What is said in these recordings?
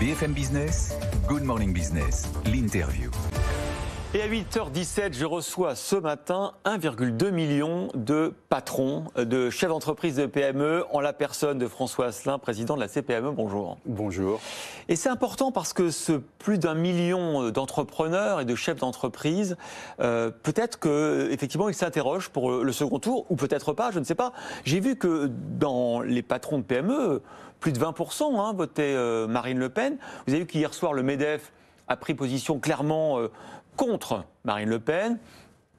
BFM Business, Good Morning Business, l'interview. Et à 8h17, je reçois ce matin 1,2 million de patrons, de chefs d'entreprise de PME, en la personne de François Asselin, président de la CPME. Bonjour. Bonjour. Et c'est important parce que ce plus d'1 million d'entrepreneurs et de chefs d'entreprise, peut-être qu'effectivement ils s'interrogent pour le second tour, ou peut-être pas, je ne sais pas. J'ai vu que dans les patrons de PME, plus de 20% votaient Marine Le Pen. Vous avez vu qu'hier soir, le MEDEF a pris position clairement contre Marine Le Pen,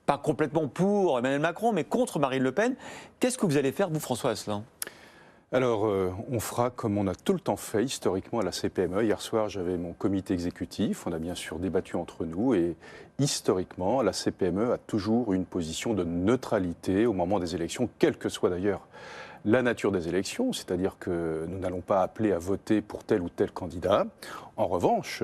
pas complètement pour Emmanuel Macron, mais contre Marine Le Pen. Qu'est-ce que vous allez faire, vous, François Asselin ? Alors, on fera comme on a tout le temps fait historiquement à la CPME. Hier soir, j'avais mon comité exécutif. On a bien sûr débattu entre nous et historiquement, la CPME a toujours une position de neutralité au moment des élections, quelle que soit d'ailleurs la nature des élections, c'est-à-dire que nous n'allons pas appeler à voter pour tel ou tel candidat. En revanche,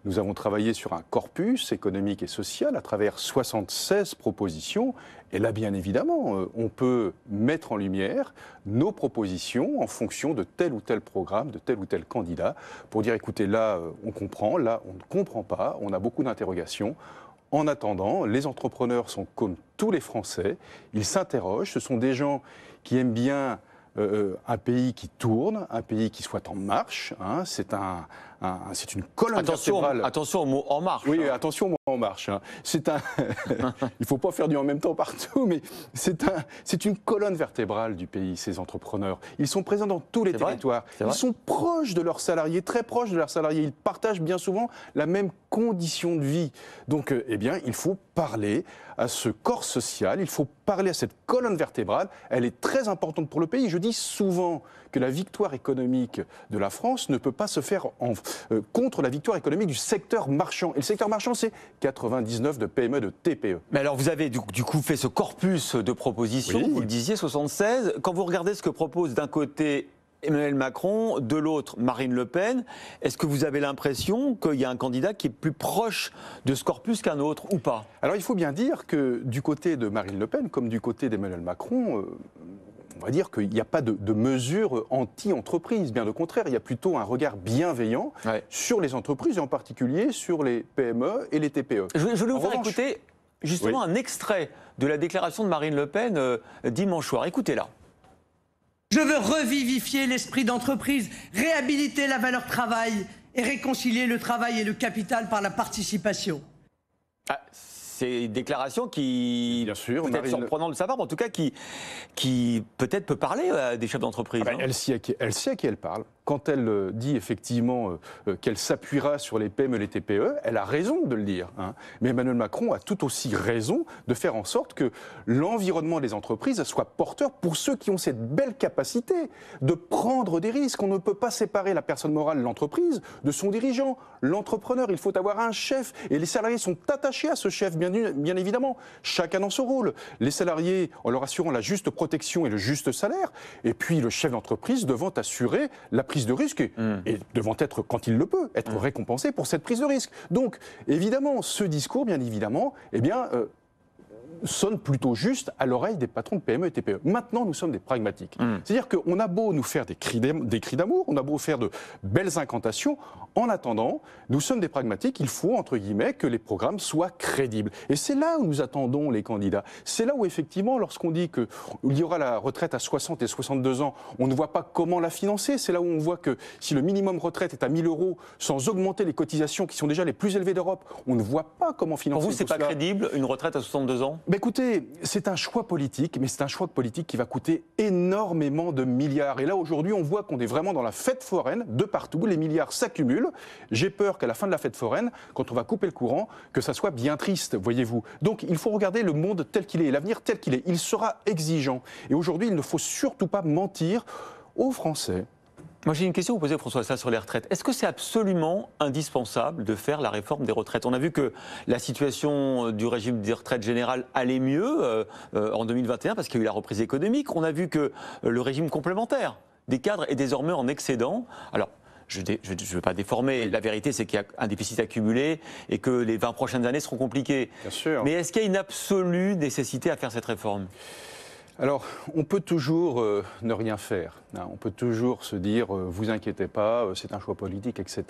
nous avons travaillé sur un corpus économique et social à travers 76 propositions. Et là, bien évidemment, on peut mettre en lumière nos propositions en fonction de tel ou tel programme, de tel ou tel candidat, pour dire, écoutez, là, on comprend, là, on ne comprend pas, on a beaucoup d'interrogations. En attendant, les entrepreneurs sont comme tous les Français, ils s'interrogent, ce sont des gens qui aiment bien un pays qui tourne, un pays qui soit en marche, c'est une colonne vertébrale. Attention au mot « en marche ». Oui, attention au mot « en marche ». Il ne faut pas faire du « en même temps » partout, mais c'est une colonne vertébrale du pays, ces entrepreneurs. Ils sont présents dans tous les territoires. Ils sont proches de leurs salariés, très proches de leurs salariés. Ils partagent bien souvent la même condition de vie. Donc, il faut parler à ce corps social, il faut parler à cette colonne vertébrale. Elle est très importante pour le pays. Je dis souvent que la victoire économique de la France ne peut pas se faire contre la victoire économique du secteur marchand. Et le secteur marchand, c'est 99 de PME, de TPE. Mais alors, vous avez du coup fait ce corpus de propositions, oui. Vous le disiez, 76. Quand vous regardez ce que propose d'un côté Emmanuel Macron, de l'autre Marine Le Pen, est-ce que vous avez l'impression qu'il y a un candidat qui est plus proche de ce corpus qu'un autre, ou pas ? Alors, il faut bien dire que du côté de Marine Le Pen, comme du côté d'Emmanuel Macron, on va dire qu'il n'y a pas de mesures anti-entreprises. Bien au contraire, il y a plutôt un regard bienveillant sur les entreprises, et en particulier sur les PME et les TPE. Je voulais vous faire écouter justement un extrait de la déclaration de Marine Le Pen dimanche soir. Écoutez-la. Je veux revivifier l'esprit d'entreprise, réhabiliter la valeur travail et réconcilier le travail et le capital par la participation. C'est une déclaration qui peut-être surprenante de sa part, mais en tout cas qui peut-être peut parler à des chefs d'entreprise. Elle sait à qui elle parle. Quand elle dit effectivement qu'elle s'appuiera sur les PME et les TPE, elle a raison de le dire. Mais Emmanuel Macron a tout aussi raison de faire en sorte que l'environnement des entreprises soit porteur pour ceux qui ont cette belle capacité de prendre des risques. On ne peut pas séparer la personne morale de l'entreprise de son dirigeant. L'entrepreneur, il faut avoir un chef et les salariés sont attachés à ce chef, bien évidemment. Chacun dans son rôle. Les salariés en leur assurant la juste protection et le juste salaire, et puis le chef d'entreprise devant assurer la prise de risque et devant être, quand il le peut, être récompensé pour cette prise de risque. Donc, évidemment, ce discours, bien évidemment, sonne plutôt juste à l'oreille des patrons de PME et TPE. Maintenant, nous sommes des pragmatiques. C'est-à-dire qu'on a beau nous faire des cris d'amour, on a beau faire de belles incantations, en attendant, nous sommes des pragmatiques, il faut, entre guillemets, que les programmes soient crédibles. Et c'est là où nous attendons les candidats. C'est là où, effectivement, lorsqu'on dit qu'il y aura la retraite à 60 et 62 ans, on ne voit pas comment la financer. C'est là où on voit que si le minimum retraite est à 1 000 €, sans augmenter les cotisations qui sont déjà les plus élevées d'Europe, on ne voit pas comment financer. Pour vous, c'est pas crédible, une retraite à 62 ans ? Écoutez, c'est un choix politique, mais c'est un choix politique qui va coûter énormément de milliards. Et là, aujourd'hui, on voit qu'on est vraiment dans la fête foraine, de partout, les milliards s'accumulent. J'ai peur qu'à la fin de la fête foraine, quand on va couper le courant, que ça soit bien triste, voyez-vous. Donc, il faut regarder le monde tel qu'il est, l'avenir tel qu'il est. Il sera exigeant. Et aujourd'hui, il ne faut surtout pas mentir aux Français. Moi, j'ai une question à vous poser, François, ça sur les retraites. Est-ce que c'est absolument indispensable de faire la réforme des retraites ? On a vu que la situation du régime des retraites générales allait mieux en 2021 parce qu'il y a eu la reprise économique. On a vu que le régime complémentaire des cadres est désormais en excédent. Alors, je ne veux pas déformer, la vérité c'est qu'il y a un déficit accumulé et que les 20 prochaines années seront compliquées. Bien sûr. Mais est-ce qu'il y a une absolue nécessité à faire cette réforme ? Alors, on peut toujours ne rien faire. Hein. On peut toujours se dire, vous inquiétez pas, c'est un choix politique, etc.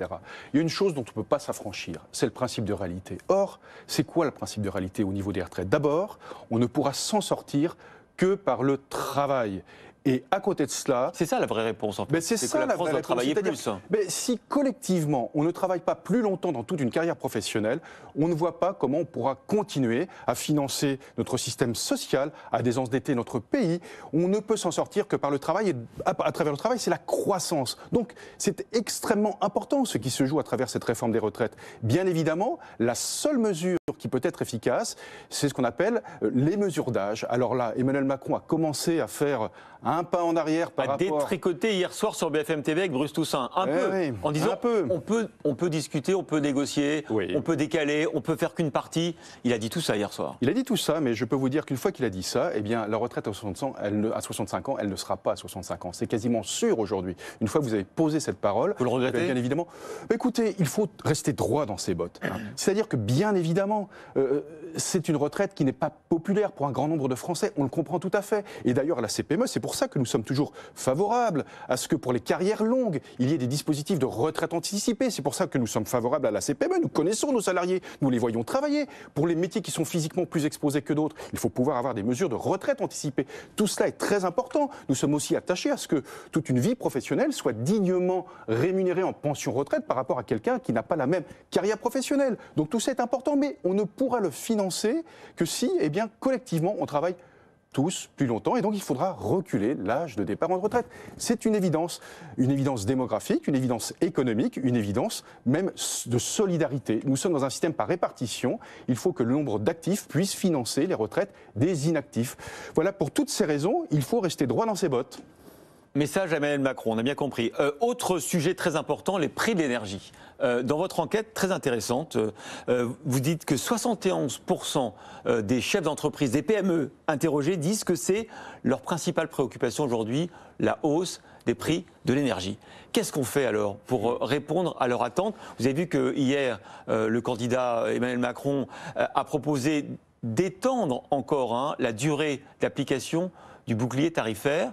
Il y a une chose dont on ne peut pas s'affranchir, c'est le principe de réalité. Or, c'est quoi le principe de réalité au niveau des retraites? D'abord, on ne pourra s'en sortir que par le travail. Et à côté de cela... C'est ça la vraie réponse, en fait. C'est ça que la France doit travailler plus. Si collectivement, on ne travaille pas plus longtemps dans toute une carrière professionnelle, on ne voit pas comment on pourra continuer à financer notre système social, à désendetter notre pays. On ne peut s'en sortir que par le travail. Et à travers le travail, c'est la croissance. Donc, c'est extrêmement important ce qui se joue à travers cette réforme des retraites. Bien évidemment, la seule mesure qui peut être efficace, c'est ce qu'on appelle les mesures d'âge. Alors là, Emmanuel Macron a commencé à faire un pas en arrière par rapport... détricoté hier soir sur BFM TV avec Bruce Toussaint, en disant on peut discuter, on peut négocier, on peut décaler, on peut faire qu'une partie. Il a dit tout ça hier soir. Il a dit tout ça, mais je peux vous dire qu'une fois qu'il a dit ça, eh bien, la retraite à 65 ans, elle ne sera pas à 65 ans. C'est quasiment sûr aujourd'hui. Une fois que vous avez posé cette parole... Vous le regrettez ? Bien évidemment. Écoutez, il faut rester droit dans ses bottes. Hein. C'est-à-dire que, bien évidemment, c'est une retraite qui n'est pas populaire pour un grand nombre de Français. On le comprend tout à fait. Et d'ailleurs, à la CPME, c'est pour ça que nous sommes toujours favorables à ce que pour les carrières longues, il y ait des dispositifs de retraite anticipée. C'est pour ça que nous sommes favorables à la CPME. Nous connaissons nos salariés, nous les voyons travailler. Pour les métiers qui sont physiquement plus exposés que d'autres, il faut pouvoir avoir des mesures de retraite anticipée. Tout cela est très important. Nous sommes aussi attachés à ce que toute une vie professionnelle soit dignement rémunérée en pension-retraite par rapport à quelqu'un qui n'a pas la même carrière professionnelle. Donc tout ça est important, mais on ne pourra le financer que si, eh bien, collectivement, on travaille tous plus longtemps, et donc il faudra reculer l'âge de départ en retraite. C'est une évidence démographique, une évidence économique, une évidence même de solidarité. Nous sommes dans un système par répartition, il faut que le nombre d'actifs puisse financer les retraites des inactifs. Voilà, pour toutes ces raisons, il faut rester droit dans ses bottes. Message à Emmanuel Macron, on a bien compris. Autre sujet très important, les prix de l'énergie. Dans votre enquête très intéressante, vous dites que 71% des chefs d'entreprise, des PME interrogés disent que c'est leur principale préoccupation aujourd'hui, la hausse des prix de l'énergie. Qu'est-ce qu'on fait alors pour répondre à leur attente? Vous avez vu que hier, le candidat Emmanuel Macron a proposé d'étendre encore la durée d'application du bouclier tarifaire,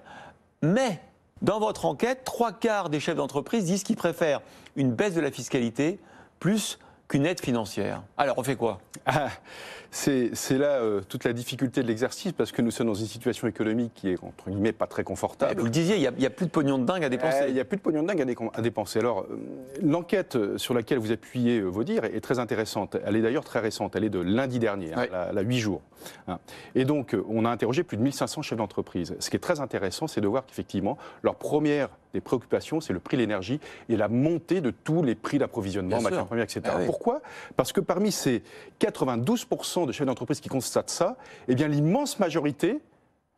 mais dans votre enquête, 3/4 des chefs d'entreprise disent qu'ils préfèrent une baisse de la fiscalité plus qu'une aide financière. Alors, on fait quoi? C'est là toute la difficulté de l'exercice, parce que nous sommes dans une situation économique qui est, entre guillemets, pas très confortable. Vous le disiez, il n'y a plus de pognon de dingue à dépenser. Il n'y a plus de pognon de dingue à dépenser. Alors, l'enquête sur laquelle vous appuyez vos dires est très intéressante. Elle est d'ailleurs très récente. Elle est de lundi dernier, elle a 8 jours. Et donc, on a interrogé plus de 1500 chefs d'entreprise. Ce qui est très intéressant, c'est de voir qu'effectivement, leur première des préoccupations, c'est le prix de l'énergie et la montée de tous les prix d'approvisionnement, matières premières, etc. Pourquoi? Parce que parmi ces 92% de chefs d'entreprise qui constatent ça, eh bien, l'immense majorité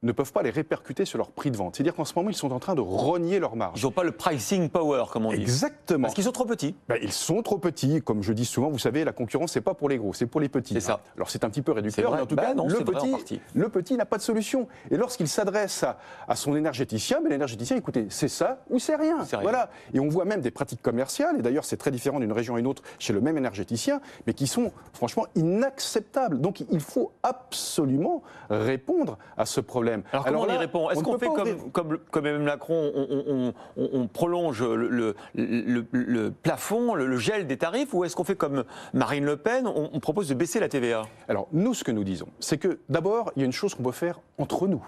ne peuvent pas les répercuter sur leur prix de vente. C'est-à-dire qu'en ce moment, ils sont en train de rogner leur marge. Ils n'ont pas le pricing power, comme on dit. Exactement. Parce qu'ils sont trop petits. Ils sont trop petits. Comme je dis souvent, vous savez, la concurrence, c'est pas pour les gros, c'est pour les petits. C'est ça. Alors c'est un petit peu réducteur, mais en tout cas, le petit n'a pas de solution. Et lorsqu'il s'adresse à son énergéticien, l'énergéticien, écoutez, c'est ça ou c'est rien. Voilà. Et on voit même des pratiques commerciales, et d'ailleurs c'est très différent d'une région à une autre chez le même énergéticien, mais qui sont franchement inacceptables. Donc il faut absolument répondre à ce problème. Alors comment on y répond? Est-ce qu'on fait comme Emmanuel Macron, on prolonge le plafond, le gel des tarifs, ou est-ce qu'on fait comme Marine Le Pen, on propose de baisser la TVA? Alors nous, ce que nous disons, c'est que d'abord, il y a une chose qu'on peut faire entre nous.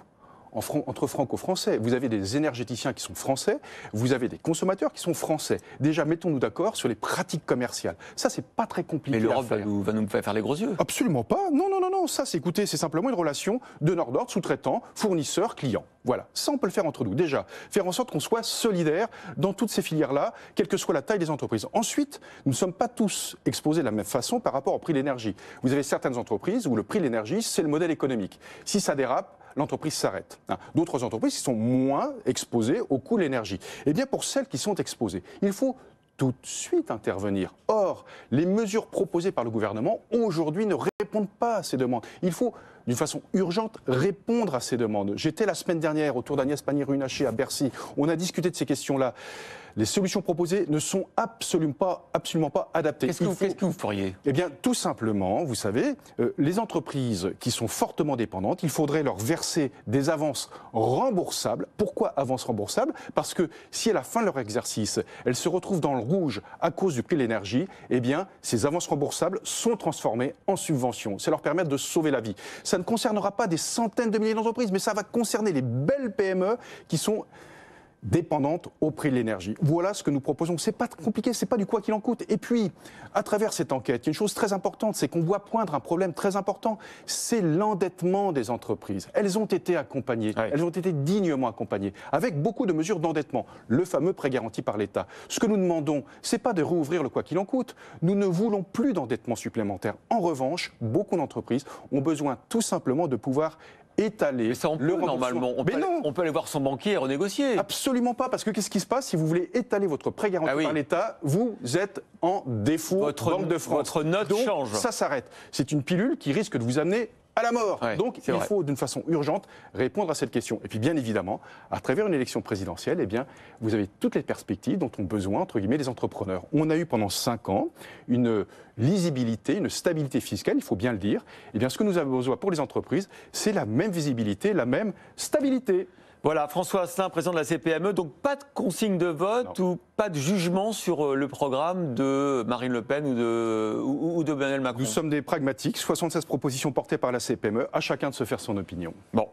Entre franco-français. Vous avez des énergéticiens qui sont français, vous avez des consommateurs qui sont français. Déjà, mettons-nous d'accord sur les pratiques commerciales. Ça, c'est pas très compliqué. Mais l'Europe va nous faire les gros yeux. Absolument pas. Non. Ça, c'est simplement une relation de nord d'ordre, sous-traitant, fournisseur, client. Voilà. Ça, on peut le faire entre nous. Déjà, faire en sorte qu'on soit solidaires dans toutes ces filières-là, quelle que soit la taille des entreprises. Ensuite, nous ne sommes pas tous exposés de la même façon par rapport au prix de l'énergie. Vous avez certaines entreprises où le prix de l'énergie, c'est le modèle économique. Si ça dérape, l'entreprise s'arrête. D'autres entreprises qui sont moins exposées au coût de l'énergie. Eh bien, pour celles qui sont exposées, il faut tout de suite intervenir. Or, les mesures proposées par le gouvernement, aujourd'hui, ne répondent pas à ces demandes. Il faut, d'une façon urgente, répondre à ces demandes. J'étais la semaine dernière autour d'Agnès Pannier-Runacher à Bercy. On a discuté de ces questions-là. les solutions proposées ne sont absolument pas adaptées. Qu'est-ce que vous feriez? Eh bien, tout simplement, vous savez, les entreprises qui sont fortement dépendantes, il faudrait leur verser des avances remboursables. Pourquoi avances remboursables? Parce que si à la fin de leur exercice, elles se retrouvent dans le rouge à cause du prix de l'énergie, eh bien, ces avances remboursables sont transformées en subventions. Ça leur permet de sauver la vie. Ça ne concernera pas des centaines de milliers d'entreprises, mais ça va concerner les belles PME qui sont dépendantes au prix de l'énergie. Voilà ce que nous proposons. C'est pas compliqué, c'est pas du quoi qu'il en coûte. Et puis, à travers cette enquête, il y a une chose très importante, c'est qu'on voit poindre un problème très important, c'est l'endettement des entreprises. Elles ont été accompagnées, elles ont été dignement accompagnées, avec beaucoup de mesures d'endettement, le fameux prêt garanti par l'État. Ce que nous demandons, c'est pas de rouvrir le quoi qu'il en coûte. Nous ne voulons plus d'endettement supplémentaire. En revanche, beaucoup d'entreprises ont besoin tout simplement de pouvoir étaler. Mais ça, on peut, normalement. On peut aller voir son banquier et renégocier. Absolument pas, parce que qu'est-ce qui se passe si vous voulez étaler votre prêt garanti par l'État? Vous êtes en défaut Banque de France. Votre note Donc, change. Ça s'arrête. C'est une pilule qui risque de vous amener à la mort. Donc il faut d'une façon urgente répondre à cette question. Et puis bien évidemment, à travers une élection présidentielle, eh bien, vous avez toutes les perspectives dont ont besoin, entre guillemets, les entrepreneurs. On a eu pendant 5 ans une lisibilité, une stabilité fiscale, il faut bien le dire. Eh bien, ce que nous avons besoin pour les entreprises, c'est la même visibilité, la même stabilité. Voilà, François Asselin, président de la CPME, donc pas de consigne de vote ou pas de jugement sur le programme de Marine Le Pen ou de Emmanuel Macron. Nous sommes des pragmatiques, 76 propositions portées par la CPME, à chacun de se faire son opinion. Bon,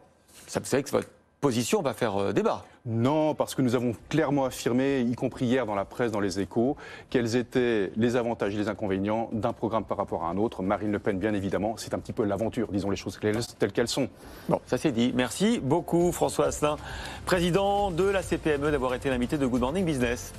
ça vous savez que votre position va faire débat. Non, parce que nous avons clairement affirmé, y compris hier dans la presse, dans les Échos, quels étaient les avantages et les inconvénients d'un programme par rapport à un autre. Marine Le Pen, bien évidemment, c'est un petit peu l'aventure, disons les choses telles qu'elles sont. Bon, ça c'est dit. Merci beaucoup François Asselin, président de la CPME, d'avoir été l'invité de Good Morning Business.